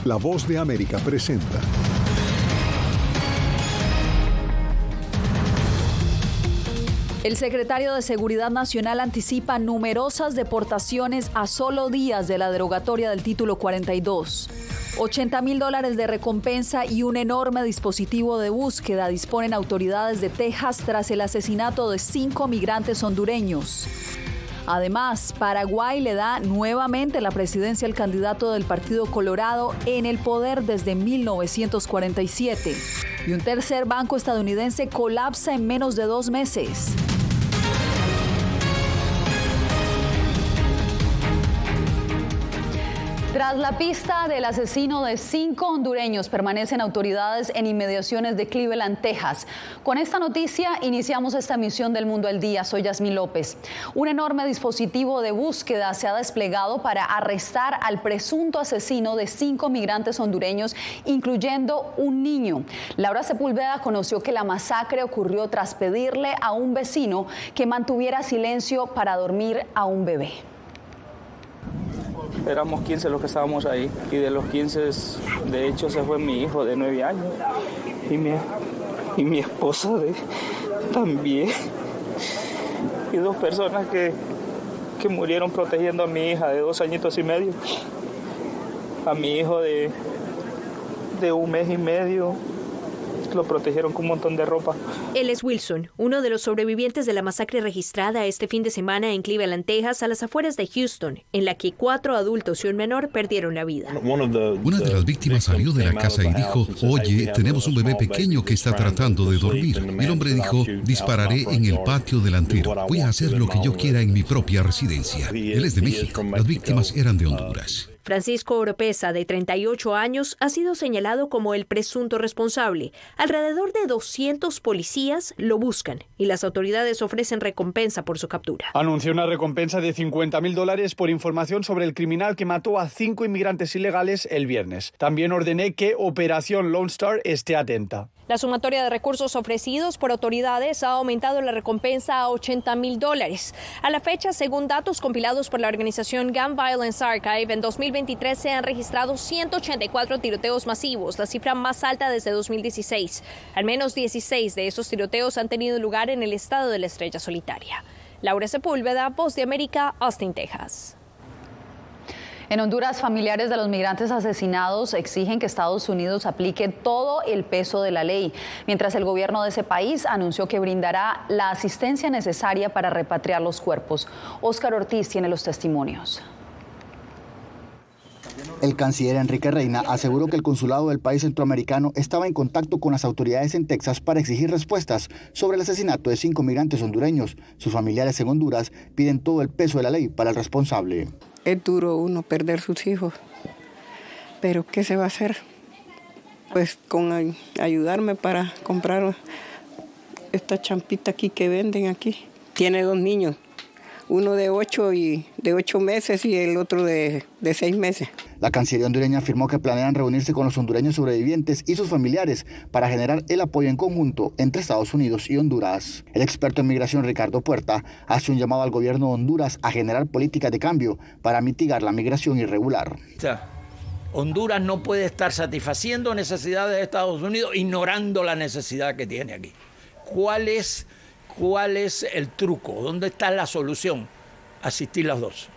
La Voz de América presenta. El secretario de Seguridad Nacional anticipa numerosas deportaciones a solo días de la derogatoria del título 42. $80,000 de recompensa y un enorme dispositivo de búsqueda disponen autoridades de Texas tras el asesinato de 5 migrantes hondureños. Además, Paraguay le da nuevamente la presidencia al candidato del Partido Colorado en el poder desde 1947. Y un tercer banco estadounidense colapsa en menos de 2 meses. Tras la pista del asesino de 5 hondureños, permanecen autoridades en inmediaciones de Cleveland, Texas. Con esta noticia iniciamos esta emisión del Mundo al Día. Soy Yasmín López. Un enorme dispositivo de búsqueda se ha desplegado para arrestar al presunto asesino de 5 migrantes hondureños, incluyendo un niño. Laura Sepúlveda conoció que la masacre ocurrió tras pedirle a un vecino que mantuviera silencio para dormir a un bebé. Éramos 15 los que estábamos ahí y de los 15, de hecho, se fue mi hijo de 9 años y mi esposa también. Y 2 personas que murieron protegiendo a mi hija de 2 añitos y medio, a mi hijo de 1 mes y medio. Lo protegieron con un montón de ropa. Él es Wilson, uno de los sobrevivientes de la masacre registrada este fin de semana en Cleveland, Texas, a las afueras de Houston, en la que 4 adultos y un menor perdieron la vida. Una de las víctimas salió de la casa y dijo: oye, tenemos un bebé pequeño que está tratando de dormir. El hombre dijo: dispararé en el patio delantero. Voy a hacer lo que yo quiera en mi propia residencia. Él es de México. Las víctimas eran de Honduras. Francisco Oropesa, de 38 años, ha sido señalado como el presunto responsable. Alrededor de 200 policías lo buscan y las autoridades ofrecen recompensa por su captura. Anunció una recompensa de $50,000 por información sobre el criminal que mató a 5 inmigrantes ilegales el viernes. También ordené que Operación Lone Star esté atenta. La sumatoria de recursos ofrecidos por autoridades ha aumentado la recompensa a $80,000. A la fecha, según datos compilados por la organización Gun Violence Archive, en 2023 se han registrado 184 tiroteos masivos, la cifra más alta desde 2016. Al menos 16 de esos tiroteos han tenido lugar en el estado de la Estrella Solitaria. Laura Sepúlveda, Voz de América, Austin, Texas. En Honduras, familiares de los migrantes asesinados exigen que Estados Unidos aplique todo el peso de la ley, mientras el gobierno de ese país anunció que brindará la asistencia necesaria para repatriar los cuerpos. Óscar Ortiz tiene los testimonios. El canciller Enrique Reina aseguró que el consulado del país centroamericano estaba en contacto con las autoridades en Texas para exigir respuestas sobre el asesinato de 5 migrantes hondureños. Sus familiares en Honduras piden todo el peso de la ley para el responsable. Es duro uno perder sus hijos, pero ¿qué se va a hacer? Pues con ayudarme para comprar esta champita aquí que venden aquí. Tiene 2 niños, uno de 8 meses y el otro de 6 meses. La Cancillería hondureña afirmó que planean reunirse con los hondureños sobrevivientes y sus familiares para generar el apoyo en conjunto entre Estados Unidos y Honduras. El experto en migración Ricardo Puerta hace un llamado al gobierno de Honduras a generar políticas de cambio para mitigar la migración irregular. Honduras no puede estar satisfaciendo necesidades de Estados Unidos ignorando la necesidad que tiene aquí. ¿Cuál es el truco? ¿Dónde está la solución? Asistir las dos,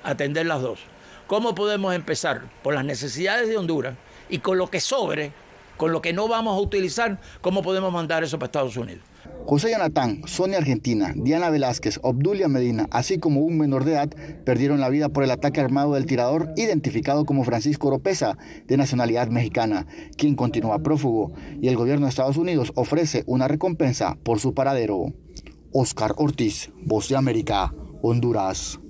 atender las dos. ¿Cómo podemos empezar? Por las necesidades de Honduras y con lo que sobre, con lo que no vamos a utilizar, ¿cómo podemos mandar eso para Estados Unidos? José Yonatán, Sonia Argentina, Diana Velázquez, Obdulia Medina, así como un menor de edad, perdieron la vida por el ataque armado del tirador identificado como Francisco Oropesa, de nacionalidad mexicana, quien continúa prófugo, y el gobierno de Estados Unidos ofrece una recompensa por su paradero. Óscar Ortiz, Voz de América, Honduras.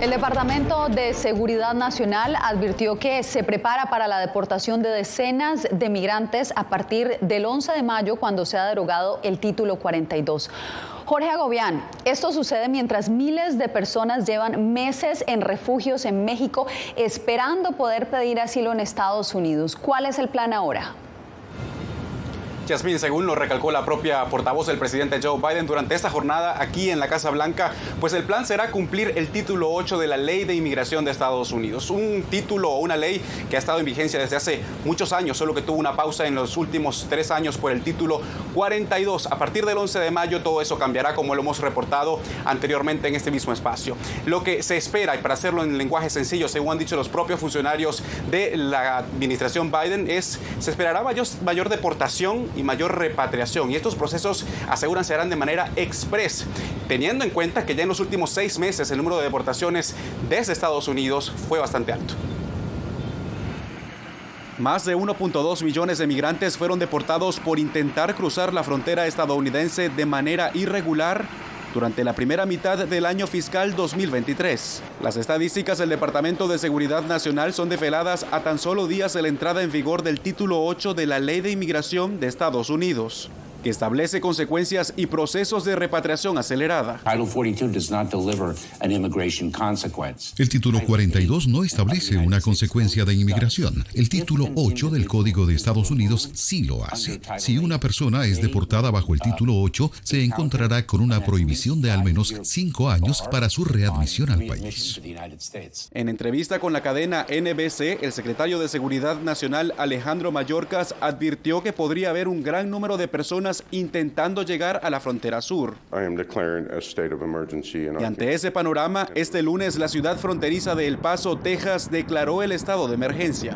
El Departamento de Seguridad Nacional advirtió que se prepara para la deportación de decenas de migrantes a partir del 11 de mayo, cuando sea derogado el título 42. Jorge Agobián, esto sucede mientras miles de personas llevan meses en refugios en México esperando poder pedir asilo en Estados Unidos. ¿Cuál es el plan ahora? Yasmín, según lo recalcó la propia portavoz del presidente Joe Biden durante esta jornada aquí en la Casa Blanca, pues el plan será cumplir el título 8 de la Ley de Inmigración de Estados Unidos. Un título o una ley que ha estado en vigencia desde hace muchos años, solo que tuvo una pausa en los últimos 3 años por el título 42. A partir del 11 de mayo todo eso cambiará, como lo hemos reportado anteriormente en este mismo espacio. Lo que se espera, y para hacerlo en lenguaje sencillo, según han dicho los propios funcionarios de la administración Biden, se esperará mayor deportación y mayor repatriación, y estos procesos, aseguran, se harán de manera express, teniendo en cuenta que ya en los últimos 6 meses el número de deportaciones desde Estados Unidos fue bastante alto. Más de 1.2 millones de migrantes fueron deportados por intentar cruzar la frontera estadounidense de manera irregular durante la primera mitad del año fiscal 2023. Las estadísticas del Departamento de Seguridad Nacional son desveladas a tan solo días de la entrada en vigor del título 8 de la Ley de Inmigración de Estados Unidos, que establece consecuencias y procesos de repatriación acelerada. El título 42 no establece una consecuencia de inmigración. El título 8 del Código de Estados Unidos sí lo hace. Si una persona es deportada bajo el título 8, se encontrará con una prohibición de al menos 5 años para su readmisión al país. En entrevista con la cadena NBC, el secretario de Seguridad Nacional, Alejandro Mayorkas, advirtió que podría haber un gran número de personas intentando llegar a la frontera sur. Y ante ese panorama, este lunes la ciudad fronteriza de El Paso, Texas, declaró el estado de emergencia.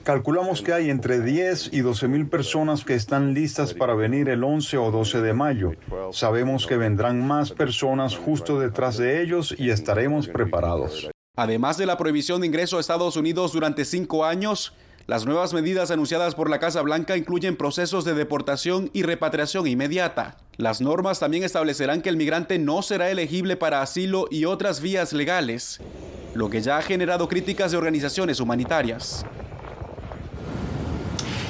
Calculamos que hay entre 10 y 12 mil personas que están listas para venir el 11 o 12 de mayo. Sabemos que vendrán más personas justo detrás de ellos y estaremos preparados. Además de la prohibición de ingreso a Estados Unidos durante 5 años, las nuevas medidas anunciadas por la Casa Blanca incluyen procesos de deportación y repatriación inmediata. Las normas también establecerán que el migrante no será elegible para asilo y otras vías legales, lo que ya ha generado críticas de organizaciones humanitarias.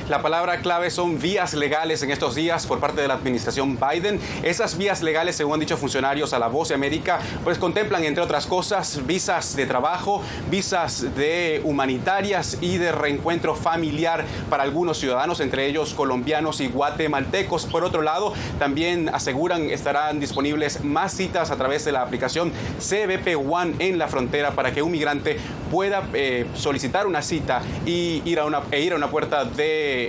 La palabra clave son vías legales en estos días por parte de la administración Biden. Esas vías legales, según han dicho funcionarios a La Voz de América, pues contemplan, entre otras cosas, visas de trabajo, visas de humanitarias y de reencuentro familiar para algunos ciudadanos, entre ellos colombianos y guatemaltecos. Por otro lado, también aseguran estarán disponibles más citas a través de la aplicación CBP One en la frontera para que un migrante pueda solicitar una cita y ir a una puerta de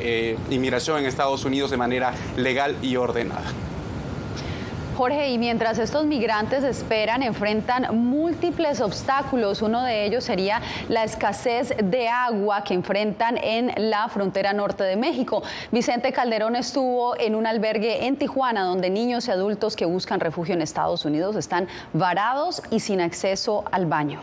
inmigración en Estados Unidos de manera legal y ordenada. Jorge, y mientras estos migrantes esperan, enfrentan múltiples obstáculos. Uno de ellos sería la escasez de agua que enfrentan en la frontera norte de México. Vicente Calderón estuvo en un albergue en Tijuana, donde niños y adultos que buscan refugio en Estados Unidos están varados y sin acceso al baño.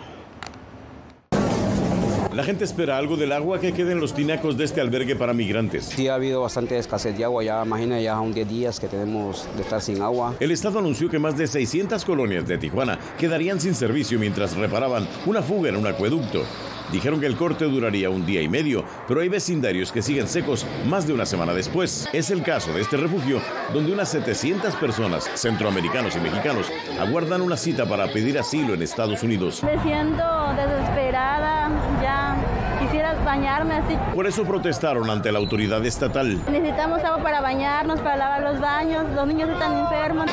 La gente espera algo del agua que quede en los tinacos de este albergue para migrantes. Sí, ha habido bastante escasez de agua, ya imagina, ya son 10 días que tenemos de estar sin agua. El Estado anunció que más de 600 colonias de Tijuana quedarían sin servicio mientras reparaban una fuga en un acueducto. Dijeron que el corte duraría 1 día y medio, pero hay vecindarios que siguen secos más de una semana después. Es el caso de este refugio, donde unas 700 personas, centroamericanos y mexicanos, aguardan una cita para pedir asilo en Estados Unidos. Me siento desesperada, ya quisiera bañarme así. Por eso protestaron ante la autoridad estatal. Necesitamos agua para bañarnos, para lavar los baños, los niños están enfermos.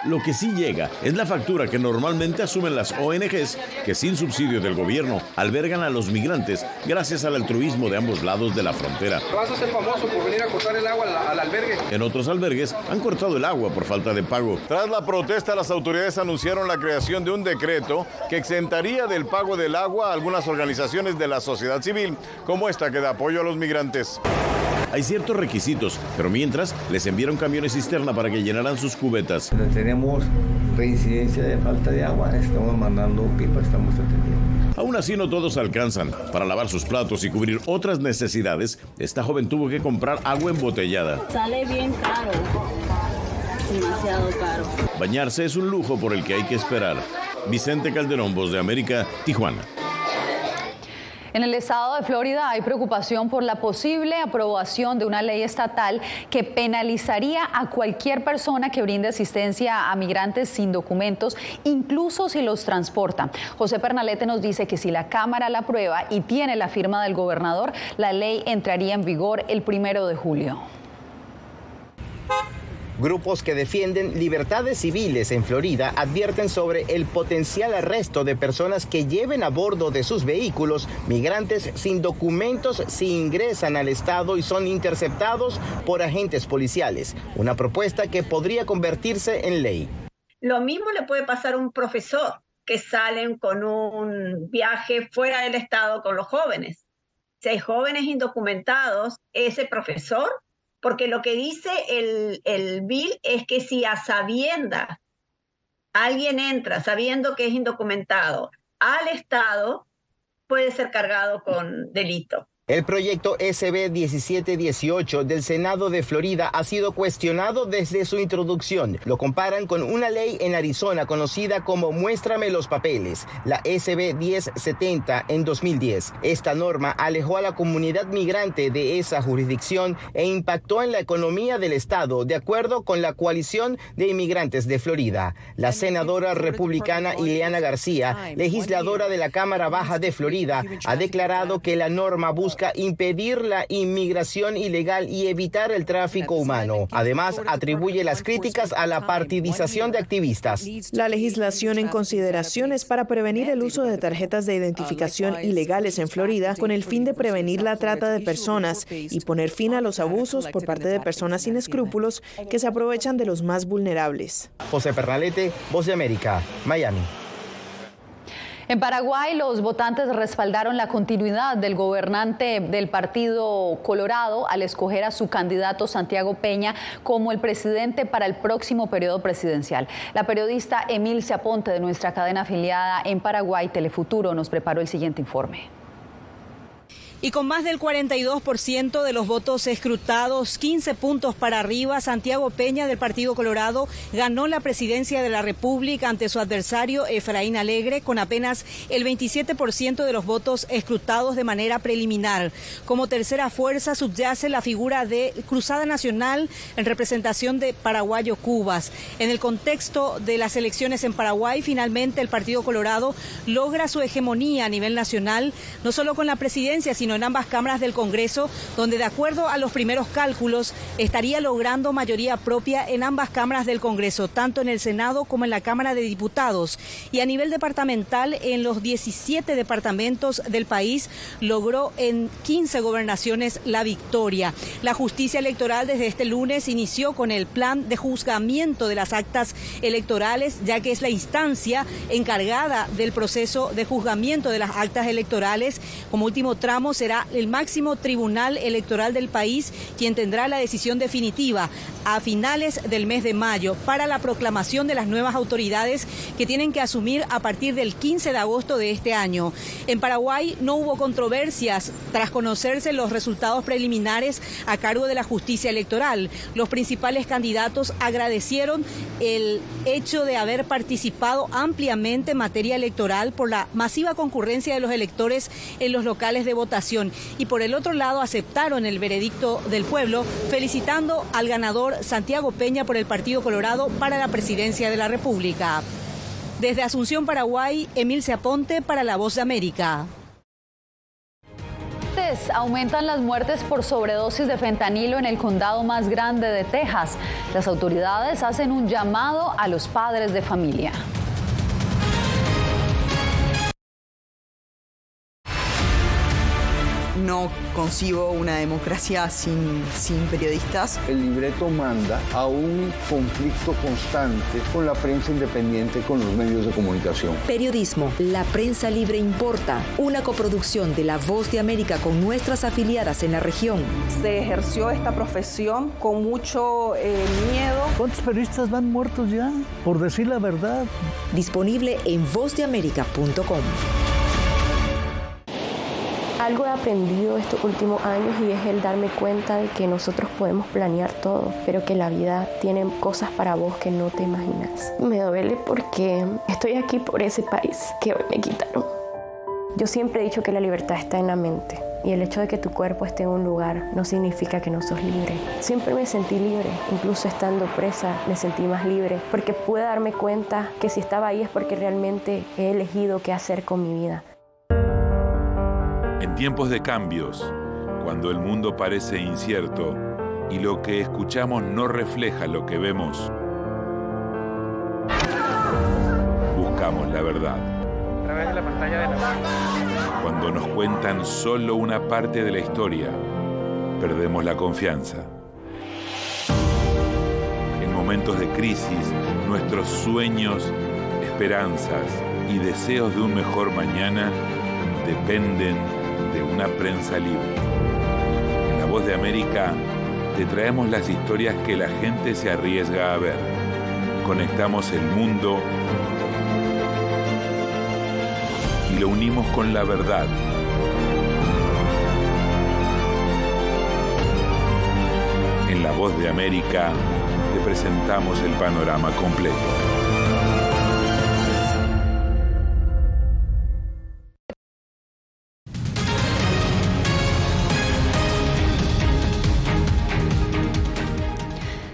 Lo que sí llega es la factura que normalmente asumen las ONGs que sin subsidio del gobierno albergan a los migrantes gracias al altruismo de ambos lados de la frontera. Vas a ser famoso por venir a cortar el agua al albergue. En otros albergues han cortado el agua por falta de pago. Tras la protesta, las autoridades anunciaron la creación de un decreto que exentaría del pago del agua a algunas organizaciones de la sociedad civil, como esta que da apoyo a los migrantes. Hay ciertos requisitos, pero mientras les enviaron camiones cisterna para que llenaran sus cubetas. Tenemos reincidencia de falta de agua, estamos mandando pipas, estamos atendiendo. Aún así no todos alcanzan. Para lavar sus platos y cubrir otras necesidades, esta joven tuvo que comprar agua embotellada. Sale bien caro, demasiado caro. Bañarse es un lujo por el que hay que esperar. Vicente Calderón, Voz de América, Tijuana. En el estado de Florida hay preocupación por la posible aprobación de una ley estatal que penalizaría a cualquier persona que brinde asistencia a migrantes sin documentos, incluso si los transporta. José Pernalete nos dice que si la Cámara la aprueba y tiene la firma del gobernador, la ley entraría en vigor el 1 de julio. Grupos que defienden libertades civiles en Florida advierten sobre el potencial arresto de personas que lleven a bordo de sus vehículos migrantes sin documentos si ingresan al estado y son interceptados por agentes policiales. Una propuesta que podría convertirse en ley. Lo mismo le puede pasar a un profesor que salen con un viaje fuera del estado con los jóvenes. Si hay jóvenes indocumentados, ese profesor, porque lo que dice el bill es que si a sabiendas alguien entra sabiendo que es indocumentado al estado, puede ser cargado con delito. El proyecto SB 1718 del Senado de Florida ha sido cuestionado desde su introducción. Lo comparan con una ley en Arizona conocida como Muéstrame los papeles, la SB 1070 en 2010. Esta norma alejó a la comunidad migrante de esa jurisdicción e impactó en la economía del estado, de acuerdo con la Coalición de Inmigrantes de Florida. La senadora republicana Ileana García, legisladora de la Cámara Baja de Florida, ha declarado que la norma busca impedir la inmigración ilegal y evitar el tráfico humano. Además, atribuye las críticas a la partidización de activistas. La legislación en consideración es para prevenir el uso de tarjetas de identificación ilegales en Florida con el fin de prevenir la trata de personas y poner fin a los abusos por parte de personas sin escrúpulos que se aprovechan de los más vulnerables. José Pernalete, Voz de América, Miami. En Paraguay, los votantes respaldaron la continuidad del gobernante del Partido Colorado al escoger a su candidato Santiago Peña como el presidente para el próximo periodo presidencial. La periodista Emilce Aponte de nuestra cadena afiliada en Paraguay, Telefuturo, nos preparó el siguiente informe. Y con más del 42% de los votos escrutados, 15 puntos para arriba, Santiago Peña del Partido Colorado ganó la presidencia de la República ante su adversario Efraín Alegre con apenas el 27% de los votos escrutados de manera preliminar. Como tercera fuerza subyace la figura de Cruzada Nacional en representación de Paraguayo Cubas. En el contexto de las elecciones en Paraguay, finalmente el Partido Colorado logra su hegemonía a nivel nacional, no solo con la presidencia, sino en ambas cámaras del Congreso, donde de acuerdo a los primeros cálculos estaría logrando mayoría propia en ambas cámaras del Congreso, tanto en el Senado como en la Cámara de Diputados. Y a nivel departamental, en los 17 departamentos del país, logró en 15 gobernaciones la victoria. La justicia electoral desde este lunes inició con el plan de juzgamiento de las actas electorales, ya que es la instancia encargada del proceso de juzgamiento de las actas electorales. Como último tramo será el máximo tribunal electoral del país quien tendrá la decisión definitiva a finales del mes de mayo para la proclamación de las nuevas autoridades que tienen que asumir a partir del 15 de agosto de este año. En Paraguay no hubo controversias tras conocerse los resultados preliminares a cargo de la justicia electoral. Los principales candidatos agradecieron el hecho de haber participado ampliamente en materia electoral por la masiva concurrencia de los electores en los locales de votación, y por el otro lado aceptaron el veredicto del pueblo, felicitando al ganador Santiago Peña por el Partido Colorado para la presidencia de la República. Desde Asunción, Paraguay, Emilce Aponte para La Voz de América. Aumentan las muertes por sobredosis de fentanilo en el condado más grande de Texas. Las autoridades hacen un llamado a los padres de familia. No concibo una democracia sin periodistas. El libreto manda a un conflicto constante con la prensa independiente, con los medios de comunicación. Periodismo, la prensa libre importa. Una coproducción de La Voz de América con nuestras afiliadas en la región. Se ejerció esta profesión con mucho miedo. ¿Cuántos periodistas van muertos ya? Por decir la verdad. Disponible en vozdeamerica.com. Algo he aprendido estos últimos años y es el darme cuenta de que nosotros podemos planear todo, pero que la vida tiene cosas para vos que no te imaginas. Me duele porque estoy aquí por ese país que hoy me quitaron. Yo siempre he dicho que la libertad está en la mente. Y el hecho de que tu cuerpo esté en un lugar no significa que no sos libre. Siempre me sentí libre, incluso estando presa me sentí más libre, porque pude darme cuenta que si estaba ahí es porque realmente he elegido qué hacer con mi vida. En tiempos de cambios, cuando el mundo parece incierto y lo que escuchamos no refleja lo que vemos, buscamos la verdad. A través de la pantalla de la... Cuando nos cuentan solo una parte de la historia, perdemos la confianza. En momentos de crisis, nuestros sueños, esperanzas y deseos de un mejor mañana dependen de una prensa libre. En La Voz de América te traemos las historias que la gente se arriesga a ver. Conectamos el mundo y lo unimos con la verdad. En La Voz de América te presentamos el panorama completo.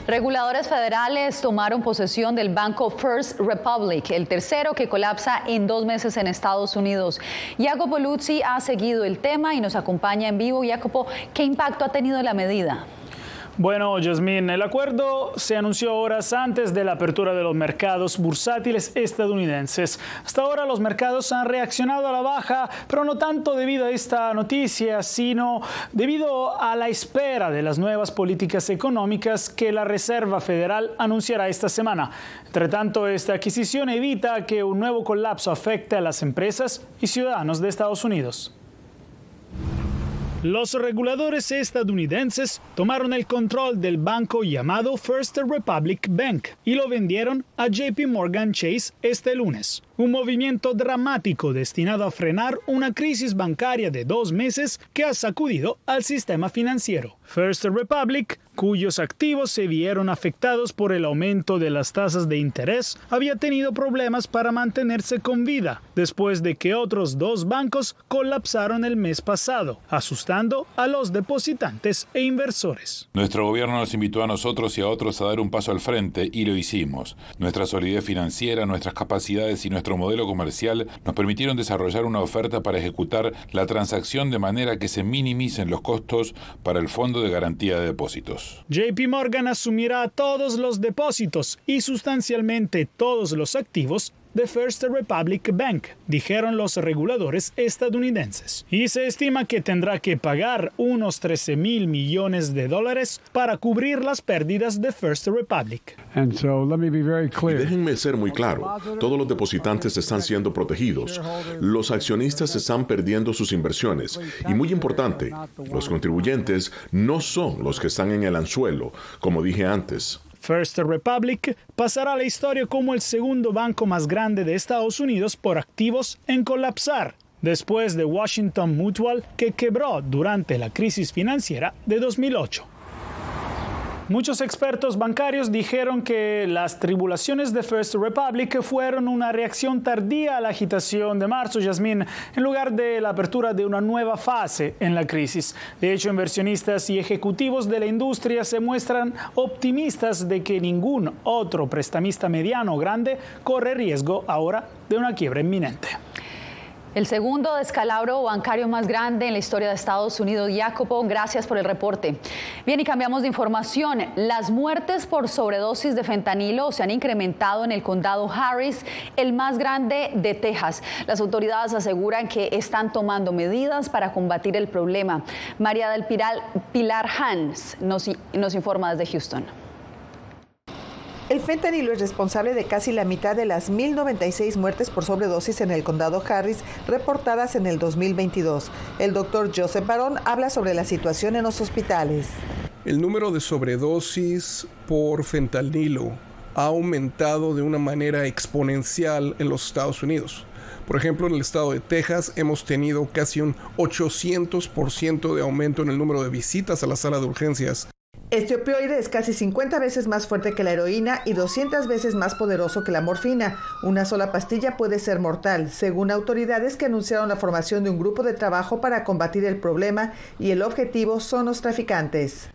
Reguladores federales tomaron posesión del banco First Republic, el tercero que colapsa en 2 meses en Estados Unidos. Jacopo Luzzi ha seguido el tema y nos acompaña en vivo. Jacopo, ¿qué impacto ha tenido la medida? Bueno, Yasmín, el acuerdo se anunció horas antes de la apertura de los mercados bursátiles estadounidenses. Hasta ahora los mercados han reaccionado a la baja, pero no tanto debido a esta noticia, sino debido a la espera de las nuevas políticas económicas que la Reserva Federal anunciará esta semana. Entre tanto, esta adquisición evita que un nuevo colapso afecte a las empresas y ciudadanos de Estados Unidos. Los reguladores estadounidenses tomaron el control del banco llamado First Republic Bank y lo vendieron a JP Morgan Chase este lunes. Un movimiento dramático destinado a frenar una crisis bancaria de 2 meses que ha sacudido al sistema financiero. First Republic, cuyos activos se vieron afectados por el aumento de las tasas de interés, había tenido problemas para mantenerse con vida después de que otros 2 bancos colapsaron el mes pasado, asustando a los depositantes e inversores. Nuestro gobierno nos invitó a nosotros y a otros a dar un paso al frente y lo hicimos. Nuestra solidez financiera, nuestras capacidades y nuestro modelo comercial nos permitieron desarrollar una oferta para ejecutar la transacción de manera que se minimicen los costos para el Fondo de Garantía de Depósitos. JP Morgan asumirá todos los depósitos y sustancialmente todos los activos de First Republic Bank, dijeron los reguladores estadounidenses. Y se estima que tendrá que pagar unos $13,000 millones para cubrir las pérdidas de First Republic. Y déjenme ser muy claro, todos los depositantes están siendo protegidos. Los accionistas están perdiendo sus inversiones. Y muy importante, los contribuyentes no son los que están en el anzuelo, como dije antes. First Republic pasará a la historia como el segundo banco más grande de Estados Unidos por activos en colapsar, después de Washington Mutual, que quebró durante la crisis financiera de 2008. Muchos expertos bancarios dijeron que las tribulaciones de First Republic fueron una reacción tardía a la agitación de marzo, Yasmín, en lugar de la apertura de una nueva fase en la crisis. De hecho, inversionistas y ejecutivos de la industria se muestran optimistas de que ningún otro prestamista mediano o grande corre riesgo ahora de una quiebra inminente. El segundo descalabro bancario más grande en la historia de Estados Unidos. Jacopo, gracias por el reporte. Bien, y cambiamos de información. Las muertes por sobredosis de fentanilo se han incrementado en el condado Harris, el más grande de Texas. Las autoridades aseguran que están tomando medidas para combatir el problema. María del Pilar Hans nos informa desde Houston. El fentanilo es responsable de casi la mitad de las 1.096 muertes por sobredosis en el condado Harris reportadas en el 2022. El doctor Joseph Barón habla sobre la situación en los hospitales. El número de sobredosis por fentanilo ha aumentado de una manera exponencial en los Estados Unidos. Por ejemplo, en el estado de Texas hemos tenido casi un 800% de aumento en el número de visitas a la sala de urgencias. Este opioide es casi 50 veces más fuerte que la heroína y 200 veces más poderoso que la morfina. Una sola pastilla puede ser mortal, según autoridades que anunciaron la formación de un grupo de trabajo para combatir el problema, y el objetivo son los traficantes.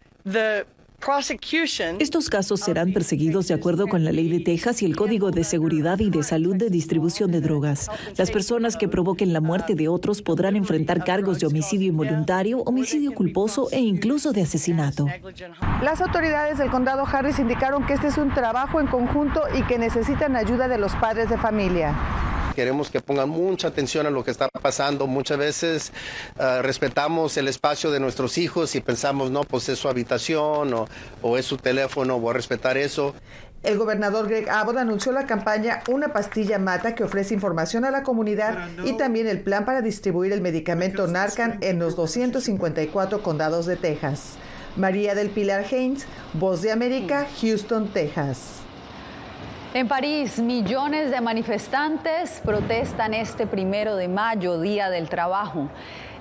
Estos casos serán perseguidos de acuerdo con la ley de Texas y el Código de Seguridad y de Salud de Distribución de Drogas. Las personas que provoquen la muerte de otros podrán enfrentar cargos de homicidio involuntario, homicidio culposo e incluso de asesinato. Las autoridades del condado Harris indicaron que este es un trabajo en conjunto y que necesitan ayuda de los padres de familia. Queremos que pongan mucha atención a lo que está pasando. Muchas veces respetamos el espacio de nuestros hijos y pensamos, no, pues es su habitación o es su teléfono, voy a respetar eso. El gobernador Greg Abbott anunció la campaña Una Pastilla Mata, que ofrece información a la comunidad, y también el plan para distribuir el medicamento Narcan en los 254 condados de Texas. María del Pilar Haynes, Voz de América, Houston, Texas. En París, millones de manifestantes protestan este 1 de mayo, Día del Trabajo.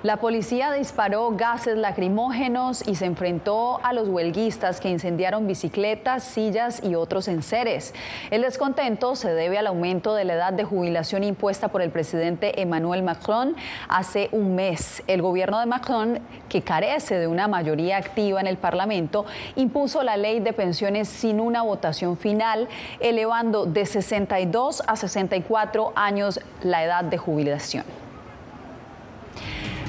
La policía disparó gases lacrimógenos y se enfrentó a los huelguistas que incendiaron bicicletas, sillas y otros enseres. El descontento se debe al aumento de la edad de jubilación impuesta por el presidente Emmanuel Macron hace un mes. El gobierno de Macron, que carece de una mayoría activa en el Parlamento, impuso la ley de pensiones sin una votación final, elevando de 62 a 64 años la edad de jubilación.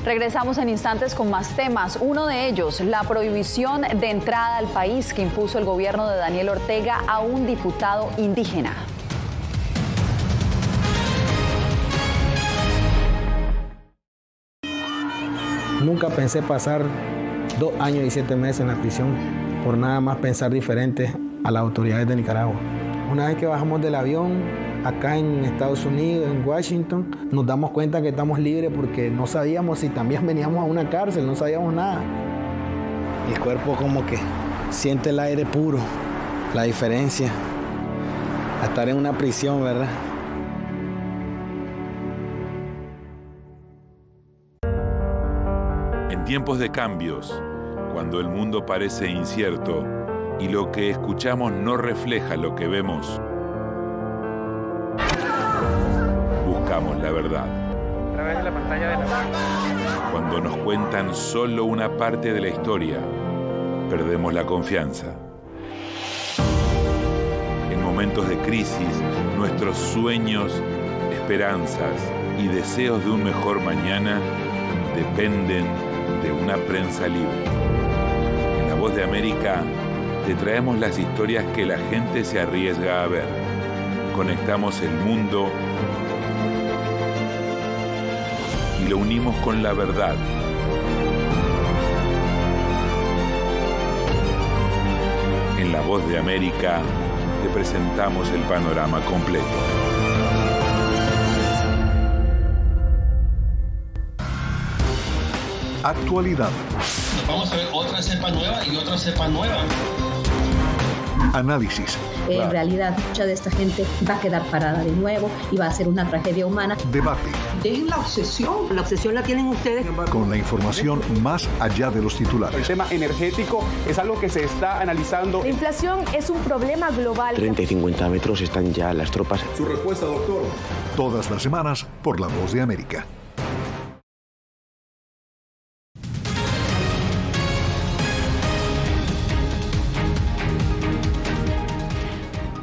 Regresamos en instantes con más temas. Uno de ellos, la prohibición de entrada al país que impuso el gobierno de Daniel Ortega a un diputado indígena. Nunca pensé pasar 2 años y 7 meses en la prisión por nada más pensar diferente a las autoridades de Nicaragua. Una vez que bajamos del avión, acá en Estados Unidos, en Washington, nos damos cuenta que estamos libres porque no sabíamos si también veníamos a una cárcel, no sabíamos nada. El cuerpo como que siente el aire puro, la diferencia a estar en una prisión, ¿verdad? En tiempos de cambios, cuando el mundo parece incierto y lo que escuchamos no refleja lo que vemos, buscamos la verdad. A través de la pantalla de la máquina. Cuando nos cuentan solo una parte de la historia, perdemos la confianza. En momentos de crisis, nuestros sueños, esperanzas y deseos de un mejor mañana dependen de una prensa libre. En La Voz de América te traemos las historias que la gente se arriesga a ver. Conectamos el mundo y lo unimos con la verdad. En La Voz de América te presentamos el panorama completo. Actualidad. Vamos a ver otra cepa nueva y otra cepa nueva. Análisis. En realidad, mucha de esta gente va a quedar parada de nuevo y va a ser una tragedia humana. Debate. Dejen la obsesión. La obsesión la tienen ustedes. Con la información más allá de los titulares. El tema energético es algo que se está analizando. La inflación es un problema global. 30 y 50 metros están ya las tropas. Su respuesta, doctor. Todas las semanas por La Voz de América.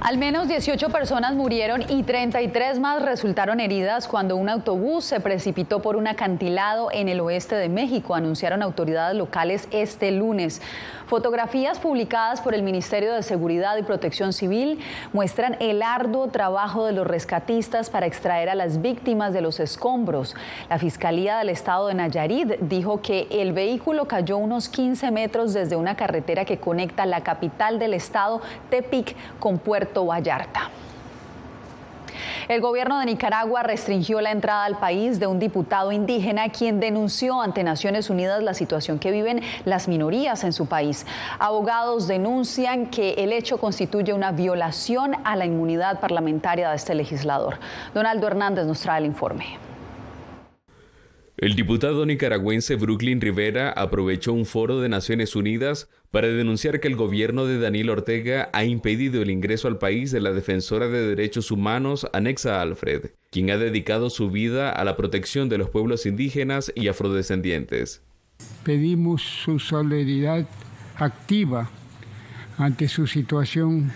Al menos 18 personas murieron y 33 más resultaron heridas cuando un autobús se precipitó por un acantilado en el oeste de México, anunciaron autoridades locales este lunes. Fotografías publicadas por el Ministerio de Seguridad y Protección Civil muestran el arduo trabajo de los rescatistas para extraer a las víctimas de los escombros. La Fiscalía del Estado de Nayarit dijo que el vehículo cayó unos 15 metros desde una carretera que conecta la capital del estado, Tepic, con Puerto Vallarta. El gobierno de Nicaragua restringió la entrada al país de un diputado indígena quien denunció ante Naciones Unidas la situación que viven las minorías en su país. Abogados denuncian que el hecho constituye una violación a la inmunidad parlamentaria de este legislador. Donaldo Hernández nos trae el informe. El diputado nicaragüense Brooklyn Rivera aprovechó un foro de Naciones Unidas para denunciar que el gobierno de Daniel Ortega ha impedido el ingreso al país de la defensora de derechos humanos Anexa Alfred, quien ha dedicado su vida a la protección de los pueblos indígenas y afrodescendientes. Pedimos su solidaridad activa ante su situación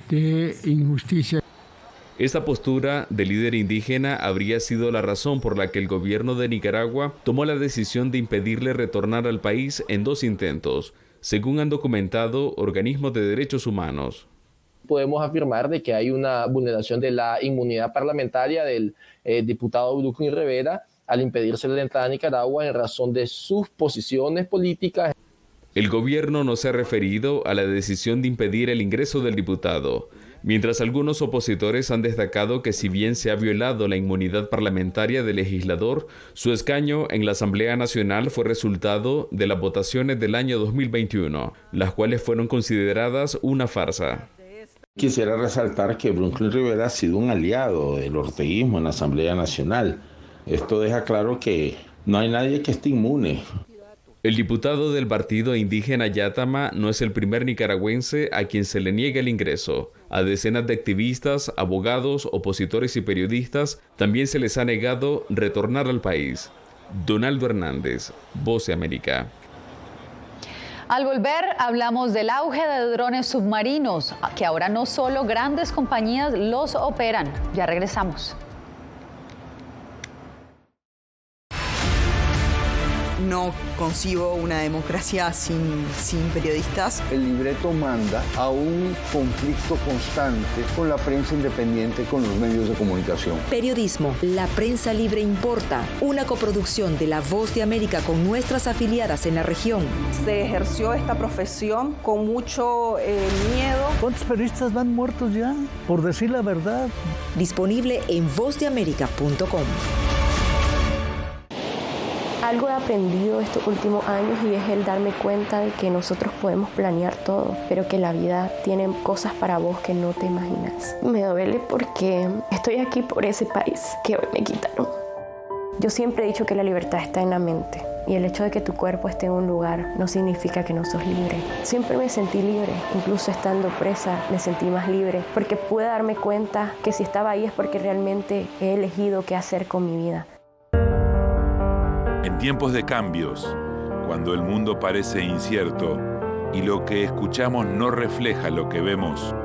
de injusticia. Esta postura del líder indígena habría sido la razón por la que el gobierno de Nicaragua tomó la decisión de impedirle retornar al país en 2 intentos, según han documentado organismos de derechos humanos. Podemos afirmar de que hay una vulneración de la inmunidad parlamentaria del diputado Brooklyn Rivera al impedirse la entrada a Nicaragua en razón de sus posiciones políticas. El gobierno no se ha referido a la decisión de impedir el ingreso del diputado, mientras algunos opositores han destacado que si bien se ha violado la inmunidad parlamentaria del legislador, su escaño en la Asamblea Nacional fue resultado de las votaciones del año 2021, las cuales fueron consideradas una farsa. Quisiera resaltar que Brooklyn Rivera ha sido un aliado del orteguismo en la Asamblea Nacional. Esto deja claro que no hay nadie que esté inmune. El diputado del partido indígena Yátama no es el primer nicaragüense a quien se le niega el ingreso. A decenas de activistas, abogados, opositores y periodistas también se les ha negado retornar al país. Donaldo Hernández, Voz de América. Al volver, hablamos del auge de drones submarinos, que ahora no solo grandes compañías los operan. Ya regresamos. No concibo una democracia sin periodistas. El libreto manda a un conflicto constante con la prensa independiente, con los medios de comunicación. Periodismo, la prensa libre importa. Una coproducción de La Voz de América con nuestras afiliadas en la región. Se ejerció esta profesión con mucho miedo. ¿Cuántos periodistas van muertos ya? Por decir la verdad. Disponible en vozdeamerica.com. Algo he aprendido estos últimos años y es el darme cuenta de que nosotros podemos planear todo, pero que la vida tiene cosas para vos que no te imaginas. Me duele porque estoy aquí por ese país que hoy me quitaron. Yo siempre he dicho que la libertad está en la mente y el hecho de que tu cuerpo esté en un lugar no significa que no sos libre. Siempre me sentí libre, incluso estando presa me sentí más libre porque pude darme cuenta que si estaba ahí es porque realmente he elegido qué hacer con mi vida. En tiempos de cambios, cuando el mundo parece incierto y lo que escuchamos no refleja lo que vemos,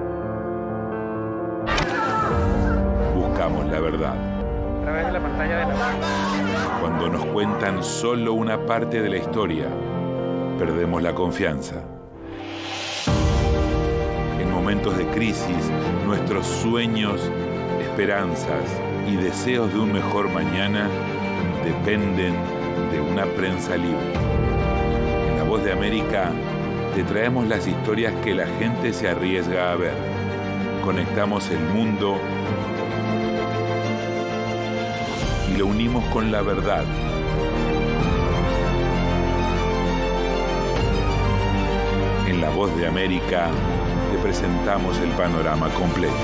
buscamos la verdad. A través de la pantalla de la... Cuando nos cuentan solo una parte de la historia, perdemos la confianza. En momentos de crisis, nuestros sueños, esperanzas y deseos de un mejor mañana dependen de una prensa libre. En La Voz de América te traemos las historias que la gente se arriesga a ver. Conectamos el mundo y lo unimos con la verdad. En La Voz de América te presentamos el panorama completo.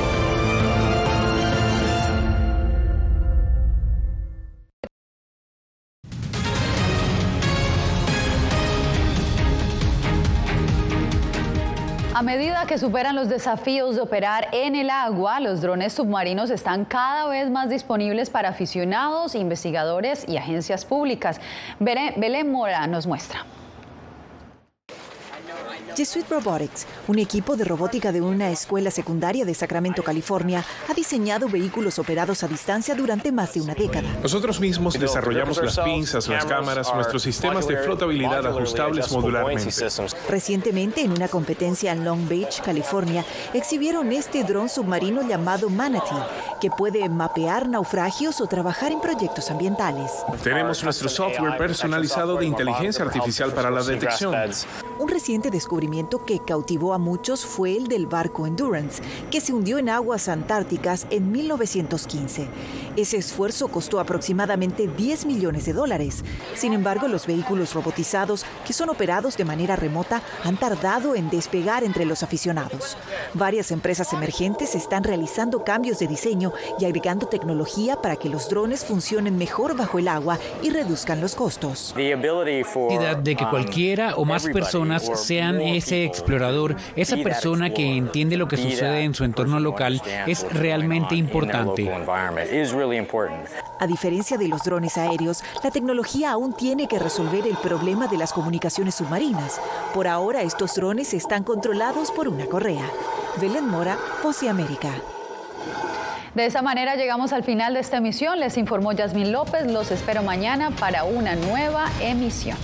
A medida que superan los desafíos de operar en el agua, los drones submarinos están cada vez más disponibles para aficionados, investigadores y agencias públicas. Belén Mora nos muestra. Jesuit Robotics, un equipo de robótica de una escuela secundaria de Sacramento, California, ha diseñado vehículos operados a distancia durante más de una década. Nosotros mismos desarrollamos las pinzas, las cámaras, nuestros sistemas de flotabilidad ajustables modularmente. Recientemente, en una competencia en Long Beach, California, exhibieron este dron submarino llamado Manatee, que puede mapear naufragios o trabajar en proyectos ambientales. Tenemos nuestro software personalizado de inteligencia artificial para la detección. Un reciente descubrimiento que cautivó a muchos fue el del barco Endurance, que se hundió en aguas antárticas en 1915. Ese esfuerzo costó aproximadamente $10 millones. Sin embargo, los vehículos robotizados, que son operados de manera remota, han tardado en despegar entre los aficionados. Varias empresas emergentes están realizando cambios de diseño y agregando tecnología para que los drones funcionen mejor bajo el agua y reduzcan los costos. De que cualquiera o más personas sean ese explorador, esa persona que entiende lo que sucede en su entorno local, es realmente importante. A diferencia de los drones aéreos, la tecnología aún tiene que resolver el problema de las comunicaciones submarinas. Por ahora, estos drones están controlados por una correa. Belén Mora, Voz de América. De esa manera llegamos al final de esta emisión. Les informó Yasmín López. Los espero mañana para una nueva emisión.